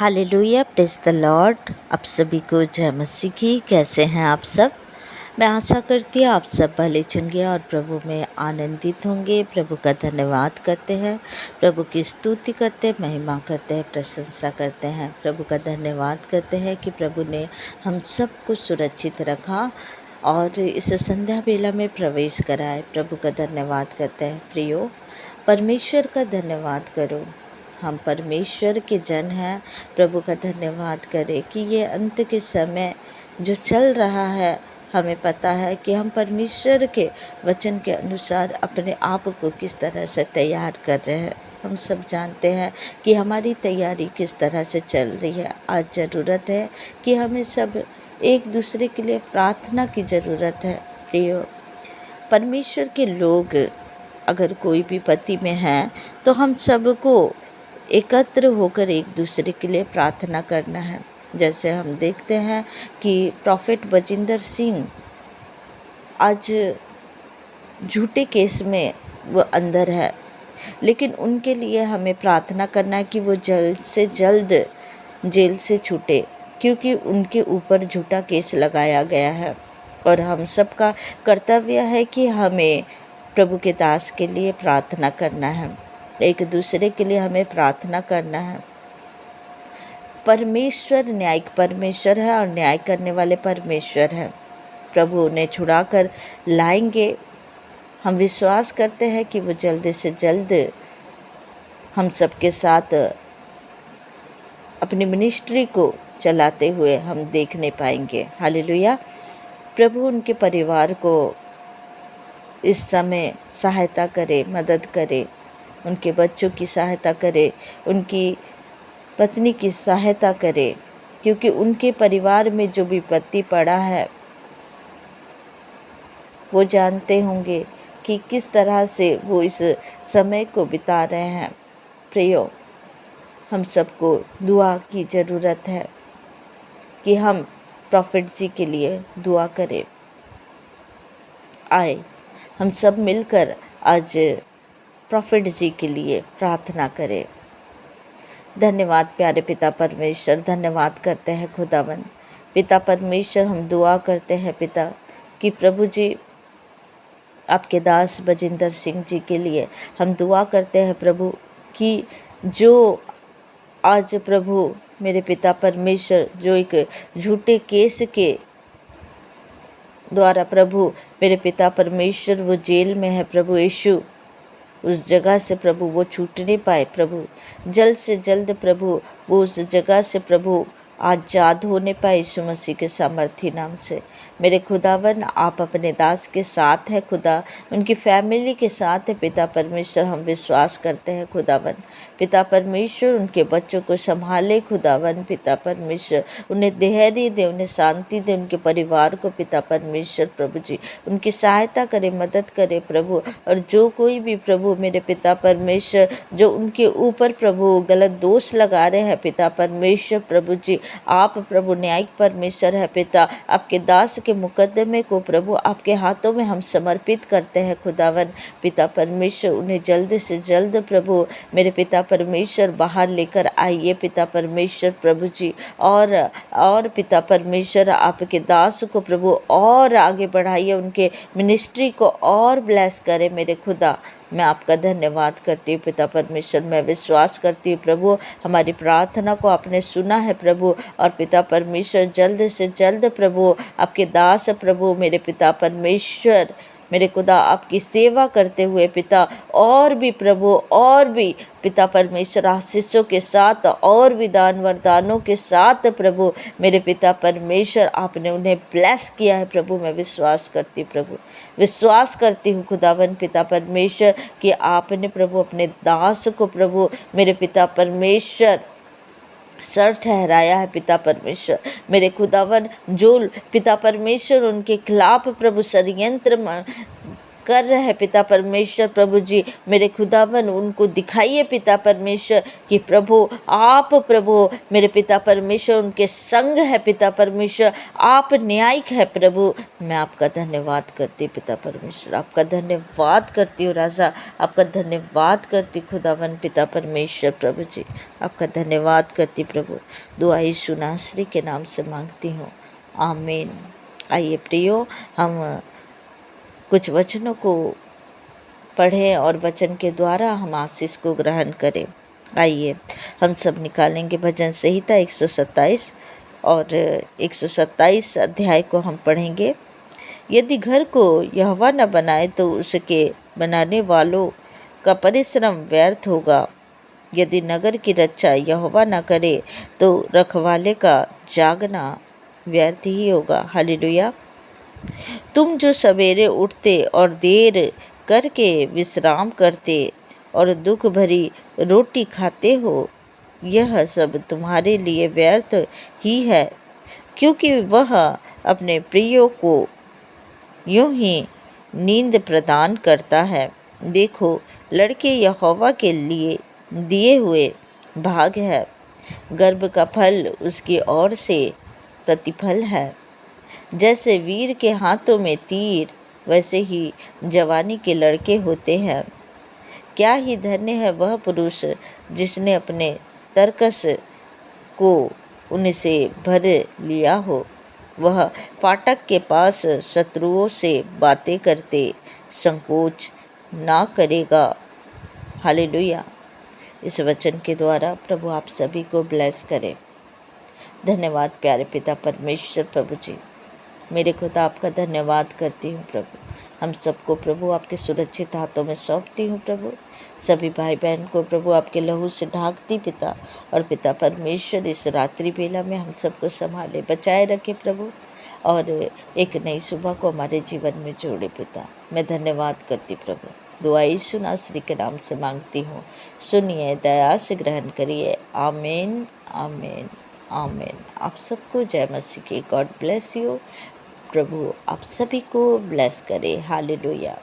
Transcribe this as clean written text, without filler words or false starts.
Hallelujah, praise the Lord. आप सभी को जय मसीह की। कैसे हैं आप सब? मैं आशा करती हूँ आप सब भले चंगे और प्रभु में आनंदित होंगे। प्रभु का धन्यवाद करते हैं, प्रभु की स्तुति करते हैं, महिमा करते हैं, प्रशंसा करते हैं। प्रभु का धन्यवाद करते हैं कि प्रभु ने हम सबको सुरक्षित रखा और इस संध्या बेला में प्रवेश कराए। प्रभु का धन्यवाद करते हैं। प्रियो, परमेश्वर का धन्यवाद करो। हम परमेश्वर के जन हैं। प्रभु का धन्यवाद करें कि ये अंत के समय जो चल रहा है, हमें पता है कि हम परमेश्वर के वचन के अनुसार अपने आप को किस तरह से तैयार कर रहे हैं। हम सब जानते हैं कि हमारी तैयारी किस तरह से चल रही है। आज ज़रूरत है कि हमें सब एक दूसरे के लिए प्रार्थना की ज़रूरत है। प्रियो, परमेश्वर के लोग अगर कोई भी पति में हैं तो हम सबको एकत्र होकर एक दूसरे के लिए प्रार्थना करना है। जैसे हम देखते हैं कि प्रॉफेट बजिंदर सिंह आज झूठे केस में वो अंदर है, लेकिन उनके लिए हमें प्रार्थना करना है कि वो जल्द से जल्द जेल से छूटे, क्योंकि उनके ऊपर झूठा केस लगाया गया है। और हम सबका कर्तव्य है कि हमें प्रभु के दास के लिए प्रार्थना करना है, एक दूसरे के लिए हमें प्रार्थना करना है। परमेश्वर न्यायिक परमेश्वर है और न्याय करने वाले परमेश्वर है। प्रभु उन्हें छुड़ा कर लाएंगे। हम विश्वास करते हैं कि वो जल्द से जल्द हम सबके साथ अपनी मिनिस्ट्री को चलाते हुए हम देखने पाएंगे। हालेलुया। प्रभु उनके परिवार को इस समय सहायता करे, मदद करे, उनके बच्चों की सहायता करे, उनकी पत्नी की सहायता करे, क्योंकि उनके परिवार में जो विपत्ति पड़ा है वो जानते होंगे कि किस तरह से वो इस समय को बिता रहे हैं। प्रियो, हम सबको दुआ की ज़रूरत है कि हम प्रॉफिट जी के लिए दुआ करें। आए हम सब मिलकर आज प्रॉफिट जी के लिए प्रार्थना करें। धन्यवाद प्यारे पिता परमेश्वर, धन्यवाद करते हैं खुदावन। पिता परमेश्वर, हम दुआ करते हैं पिता कि प्रभु जी आपके दास बजिंदर सिंह जी के लिए हम दुआ करते हैं प्रभु कि जो आज प्रभु मेरे पिता परमेश्वर जो एक झूठे केस के द्वारा प्रभु मेरे पिता परमेश्वर वो जेल में है, प्रभु यीशु उस जगह से प्रभु वो छूट नहीं पाए। प्रभु जल्द से जल्द प्रभु वो उस जगह से प्रभु आज़ाद होने पाए यीशु मसीह के सामर्थी नाम से। मेरे खुदावन, आप अपने दास के साथ है खुदा, उनकी फैमिली के साथ है पिता परमेश्वर। हम विश्वास करते हैं खुदावन। पिता परमेश्वर उनके बच्चों को संभाले खुदावन। पिता परमेश्वर उन्हें धैर्य दे, उन्हें शांति दे, उनके परिवार को पिता परमेश्वर प्रभु जी उनकी सहायता करे, मदद करे प्रभु। और जो कोई भी प्रभु मेरे पिता परमेश्वर जो उनके ऊपर प्रभु गलत दोष लगा रहे हैं पिता परमेश्वर प्रभु जी, आप प्रभु न्यायिक परमेश्वर है पिता। आपके दास के मुकदमे को प्रभु आपके हाथों में हम समर्पित करते हैं खुदावन। पिता परमेश्वर उन्हें जल्द से जल्द प्रभु मेरे पिता परमेश्वर बाहर लेकर आइए पिता परमेश्वर प्रभु जी। और पिता परमेश्वर आपके दास को प्रभु और आगे बढ़ाइए, उनके मिनिस्ट्री को और ब्लेस करें मेरे खुदा। मैं आपका धन्यवाद करती हूँ पिता परमेश्वर। मैं विश्वास करती हूँ प्रभु हमारी प्रार्थना को आपने सुना है प्रभु। और पिता परमेश्वर जल्द से जल्द प्रभु आपके दास प्रभु मेरे पिता परमेश्वर मेरे खुदा आपकी सेवा करते हुए पिता और भी प्रभु और भी पिता परमेश्वर आशीषों के साथ और भी दान वरदानों के साथ प्रभु मेरे पिता परमेश्वर आपने उन्हें ब्लेस किया है प्रभु। मैं विश्वास करती हूँ प्रभु, विश्वास करती हूँ खुदावन पिता परमेश्वर कि आपने प्रभु अपने दास को प्रभु मेरे पिता परमेश्वर सर ठहराया है पिता परमेश्वर मेरे खुदावन। जो पिता परमेश्वर उनके खिलाफ प्रभु षड्यंत्र कर रहे हैं पिता परमेश्वर प्रभु जी, मेरे खुदावन उनको दिखाइए पिता परमेश्वर कि प्रभु आप प्रभु मेरे पिता परमेश्वर उनके संग है पिता परमेश्वर, आप न्यायिक है प्रभु। मैं आपका धन्यवाद करती पिता परमेश्वर, आपका धन्यवाद करती हूँ राजा, आपका धन्यवाद करती खुदावन पिता परमेश्वर प्रभु जी, आपका धन्यवाद करती प्रभु। दुआ यीशु नासरी के नाम से मांगती हूँ, आमीन। आइए प्रियो, हम कुछ वचनों को पढ़ें और वचन के द्वारा हम आशीष को ग्रहण करें। आइए हम सब निकालेंगे भजन संहिता 127 और 127 अध्याय को हम पढ़ेंगे। यदि घर को यहोवा न बनाए तो उसके बनाने वालों का परिश्रम व्यर्थ होगा। यदि नगर की रक्षा यहोवा न करे तो रखवाले का जागना व्यर्थ ही होगा। हालेलुया। तुम जो सवेरे उठते और देर करके विश्राम करते और दुख भरी रोटी खाते हो, यह सब तुम्हारे लिए व्यर्थ ही है, क्योंकि वह अपने प्रियो को यूं ही नींद प्रदान करता है। देखो, लड़के यहोवा के लिए दिए हुए भाग है, गर्भ का फल उसकी ओर से प्रतिफल है। जैसे वीर के हाथों में तीर, वैसे ही जवानी के लड़के होते हैं। क्या ही धन्य है वह पुरुष जिसने अपने तरकस को उनसे भर लिया हो। वह फाटक के पास शत्रुओं से बातें करते संकोच ना करेगा। हालेलुया। इस वचन के द्वारा प्रभु आप सभी को ब्लेस करे। धन्यवाद प्यारे पिता परमेश्वर प्रभु जी, मेरे खुदा आपका धन्यवाद करती हूँ प्रभु। हम सबको प्रभु आपके सुरक्षित हाथों में सौंपती हूँ प्रभु। सभी भाई बहन को प्रभु आपके लहू से ढांकती पिता, और पिता परमेश्वर इस रात्रि बेला में हम सबको संभाले बचाए रखे प्रभु, और एक नई सुबह को हमारे जीवन में जोड़े पिता। मैं धन्यवाद करती प्रभु। दुआ यीशु नासरी के नाम से मांगती हूँ, सुनिए, दया से ग्रहण करिए। आमीन, आमीन, आमीन। आप सबको जय मसीह की। God bless you. प्रभु आप सभी को ब्लेस करे। हालेलुया।